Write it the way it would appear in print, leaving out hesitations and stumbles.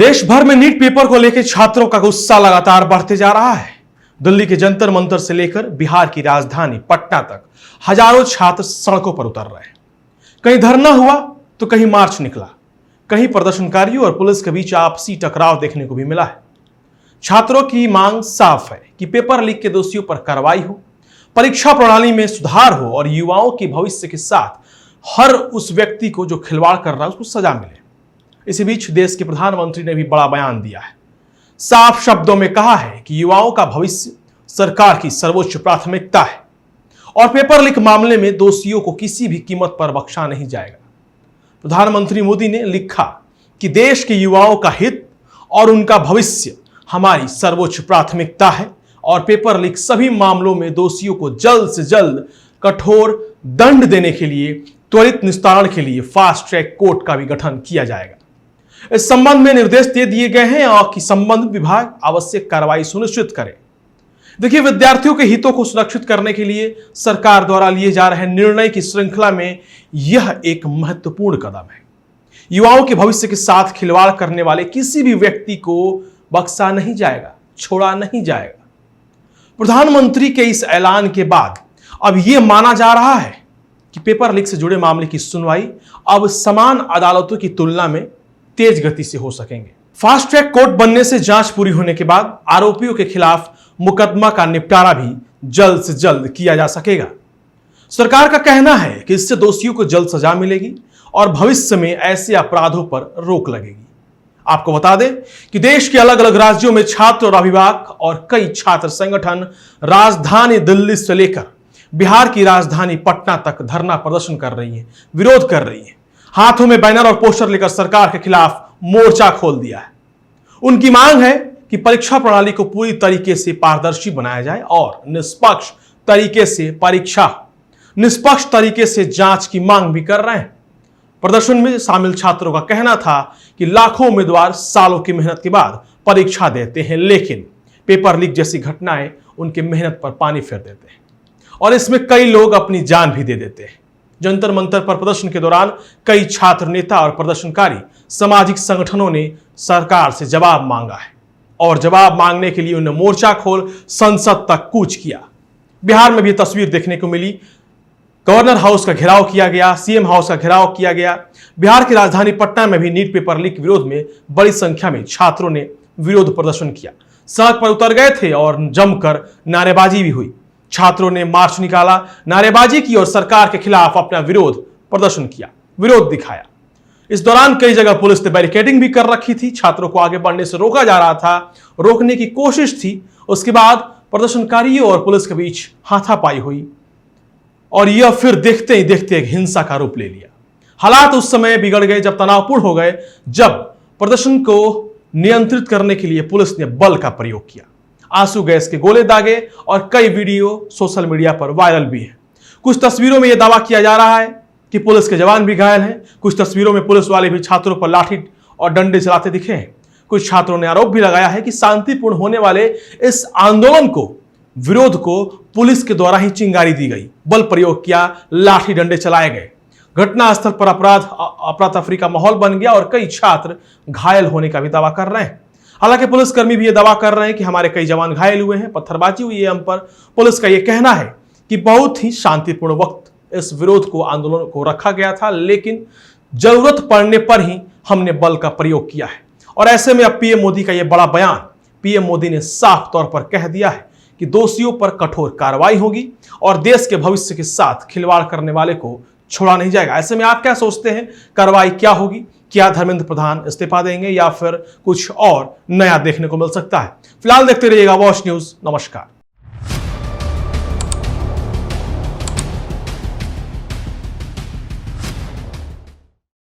देश भर में नीट पेपर को लेकर छात्रों का गुस्सा लगातार बढ़ते जा रहा है। दिल्ली के जंतर मंतर से लेकर बिहार की राजधानी पटना तक हजारों छात्र सड़कों पर उतर रहे हैं। कहीं धरना हुआ तो कहीं मार्च निकला, कहीं प्रदर्शनकारियों और पुलिस के बीच आपसी टकराव देखने को भी मिला है। छात्रों की मांग साफ है कि पेपर लीक के दोषियों पर कार्रवाई हो, परीक्षा प्रणाली में सुधार हो और युवाओं के भविष्य के साथ हर उस व्यक्ति को जो खिलवाड़ कर रहा है उसको सजा मिले। इसी बीच देश के प्रधानमंत्री ने भी बड़ा बयान दिया है। साफ शब्दों में कहा है कि युवाओं का भविष्य सरकार की सर्वोच्च प्राथमिकता है और पेपर लीक मामले में दोषियों को किसी भी कीमत पर बख्शा नहीं जाएगा। प्रधानमंत्री मोदी ने लिखा कि देश के युवाओं का हित और उनका भविष्य हमारी सर्वोच्च प्राथमिकता है और पेपर लीक सभी मामलों में दोषियों को जल्द से जल्द कठोर दंड देने के लिए त्वरित निस्तारण के लिए फास्ट ट्रैक कोर्ट का भी गठन किया जाएगा। इस संबंध में निर्देश दे दिए गए हैं और कि संबंधित विभाग आवश्यक कार्रवाई सुनिश्चित करे। देखिए, विद्यार्थियों के हितों को सुरक्षित करने के लिए सरकार द्वारा लिए जा रहे निर्णय की श्रृंखला में यह एक महत्वपूर्ण कदम है। युवाओं के भविष्य के साथ खिलवाड़ करने वाले किसी भी व्यक्ति को बख्शा नहीं जाएगा, छोड़ा नहीं जाएगा। प्रधानमंत्री के इस ऐलान के बाद अब यह माना जा रहा है कि पेपर लीक से जुड़े मामले की सुनवाई अब समान अदालतों की तुलना में तेज गति से हो सकेंगे। फास्ट ट्रैक कोर्ट बनने से जांच पूरी होने के बाद आरोपियों के खिलाफ मुकदमा का निपटारा भी जल्द से जल्द किया जा सकेगा। सरकार का कहना है कि इससे दोषियों को जल्द सजा मिलेगी और भविष्य में ऐसे अपराधों पर रोक लगेगी। आपको बता दें कि देश के अलग अलग राज्यों में छात्र और अभिभावक और कई छात्र संगठन राजधानी दिल्ली से लेकर बिहार की राजधानी पटना तक धरना प्रदर्शन कर रही है, विरोध कर रही है। हाथों में बैनर और पोस्टर लेकर सरकार के खिलाफ मोर्चा खोल दिया है। उनकी मांग है कि परीक्षा प्रणाली को पूरी तरीके से पारदर्शी बनाया जाए और निष्पक्ष तरीके से जांच की मांग भी कर रहे हैं। प्रदर्शन में शामिल छात्रों का कहना था कि लाखों उम्मीदवार सालों की मेहनत के बाद परीक्षा देते हैं, लेकिन पेपर लीक जैसी घटनाएं उनकी मेहनत पर पानी फेर देते हैं और इसमें कई लोग अपनी जान भी दे देते हैं। जंतर मंतर पर प्रदर्शन के दौरान कई छात्र नेता और प्रदर्शनकारी सामाजिक संगठनों ने सरकार से जवाब मांगा है और जवाब मांगने के लिए उन्होंने मोर्चा खोल संसद तक कूच किया। बिहार में भी तस्वीर देखने को मिली। गवर्नर हाउस का घेराव किया गया, सीएम हाउस का घेराव किया गया। बिहार की राजधानी पटना में भी नीट पेपर लीक विरोध में बड़ी संख्या में छात्रों ने विरोध प्रदर्शन किया, सड़क पर उतर गए थे और जमकर नारेबाजी भी हुई। छात्रों ने मार्च निकाला, नारेबाजी की और सरकार के खिलाफ अपना विरोध प्रदर्शन किया, विरोध दिखाया। इस दौरान कई जगह पुलिस ने बैरिकेडिंग भी कर रखी थी, छात्रों को आगे बढ़ने से रोका जा रहा था, रोकने की कोशिश थी। उसके बाद प्रदर्शनकारियों और पुलिस के बीच हाथापाई हुई और यह फिर देखते ही देखते एक हिंसा का रूप ले लिया। हालात उस समय बिगड़ गए जब तनावपूर्ण हो गए, जब प्रदर्शन को नियंत्रित करने के लिए पुलिस ने बल का प्रयोग किया, आंसू गैस के गोले दागे और कई वीडियो सोशल मीडिया पर वायरल भी है। कुछ तस्वीरों में यह दावा किया जा रहा है कि पुलिस के जवान भी घायल हैं। कुछ तस्वीरों में पुलिस वाले भी छात्रों पर लाठी और डंडे चलाते दिखे हैं। कुछ छात्रों ने आरोप भी लगाया है कि शांतिपूर्ण होने वाले इस आंदोलन को, विरोध को पुलिस के द्वारा ही चिंगारी दी गई, बल प्रयोग किया, लाठी डंडे चलाए गए। घटनास्थल पर अफरा तफरी का माहौल बन गया और कई छात्र घायल होने का भी दावा कर रहे हैं। हालांकि पुलिसकर्मी भी ये दावा कर रहे हैं कि हमारे कई जवान घायल हुए हैं, पत्थरबाजी हुई है हम पर। पुलिस का यह कहना है कि बहुत ही शांतिपूर्ण वक्त इस विरोध को, आंदोलन को रखा गया था, लेकिन जरूरत पड़ने पर ही हमने बल का प्रयोग किया है। और ऐसे में अब पीएम मोदी का यह बड़ा बयान, पीएम मोदी ने साफ तौर पर कह दिया है कि दोषियों पर कठोर कार्रवाई होगी और देश के भविष्य के साथ खिलवाड़ करने वाले को छोड़ा नहीं जाएगा। ऐसे में आप क्या सोचते हैं, कार्रवाई क्या होगी? क्या धर्मेंद्र प्रधान इस्तीफा देंगे या फिर कुछ और नया देखने को मिल सकता है? फिलहाल देखते रहिएगा वॉच न्यूज। नमस्कार।